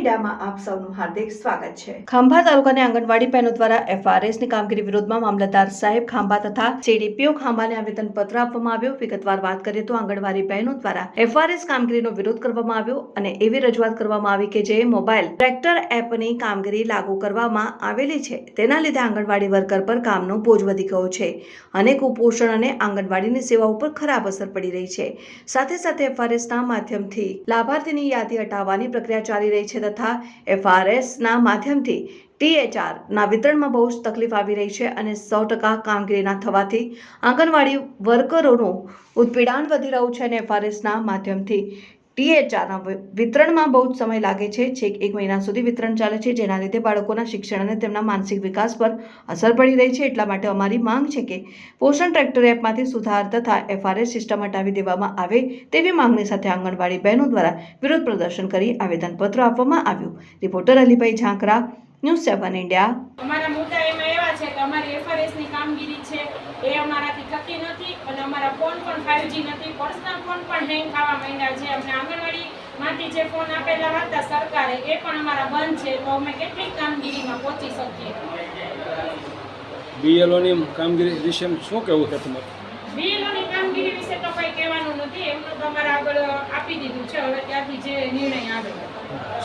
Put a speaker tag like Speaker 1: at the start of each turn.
Speaker 1: મીડિયામાં આપ સૌનું હાર્દિક સ્વાગત છે। ખાંભા તાલુકાની આંગણવાડી બહેનો દ્વારા એફઆરએસની કામગીરી વિરોધમાં મામલતદાર સાહેબ ખાંભા તથા સીડીપીઓ ખાંભાને આવેદનપત્ર આપવામાં આવ્યું। વિગતવાર વાત કરીએ તો આંગણવાડી બહેનો દ્વારા એફઆરએસ કામગીરીનો વિરોધ કરવામાં આવ્યો અને એવી રજૂઆત કરવામાં આવી કે જે મોબાઈલ ટ્રેક્ટર એપની કામગીરી લાગુ કરવામાં આવેલી છે તેના લીધે આંગણવાડી વર્કર પર કામનો બોજ વધી ગયો છે અને કુપોષણ અને આંગણવાડીની સેવાઓ પર ખરાબ અસર પડી રહી છે। સાથે સાથે એફઆરએસના માધ્યમથી લાભાર્થીની યાદી હટાવવાની પ્રક્રિયા ચાલી રહી છે તથા એફઆરએસના માધ્યમથી THR ના વિતરણમાં બહુ જ તકલીફ આવી રહી છે અને 100% કામગીરી ના થવાથી આંગણવાડી વર્કરોનું ઉત્પીડન વધી રહ્યું છે અને એફઆરએસના માધ્યમથી THR ના વિતરણમાં બહુ જ સમય લાગે છે। છેક 1 મહિના સુધી વિતરણ ચાલે છે જેના લીધે બાળકોના શિક્ષણ અને તેમના માનસિક વિકાસ પર અસર પડી રહી છે। એટલા માટે અમારી માંગ છે કે પોષણ ટ્રેક્ટર એપમાંથી સુધાર તથા એફઆરએસ સિસ્ટમ હટાવી દેવામાં આવે તેવી માંગણી સાથે આંગણવાડી બહેનો દ્વારા વિરોધ પ્રદર્શન કરી આવેદનપત્ર આપવામાં આવ્યું। Reporter Alibhai Jhankra, news 7 India.
Speaker 2: અમારા મુદ્દા એમાં એવા છે કે અમારી એફઆરએસ ની કામગીરી છે એ અમારાથી થતી નથી અને અમારા ફોન પણ 5G નથી, પર્સનલ ફોન પણ હેંગ થવા માંડ્યા છે। અમને આંગણવાડીમાંથી જે ફોન આપેલા હતા સરકારે એ પણ અમારા બંધ છે, તો અમે કેટલી કામગીરીમાં પહોંચી શકીએ।
Speaker 3: BLO ની કામગીરી વિશે શું કહેવું છે તમારું?
Speaker 2: BLO ની કામગીરી વિશે તો કંઈ કહેવાનું નથી, એમનું તો અમારે આગળ આપી દીધું છે, હવે ત્યાંથી જે નિર્ણય આવે।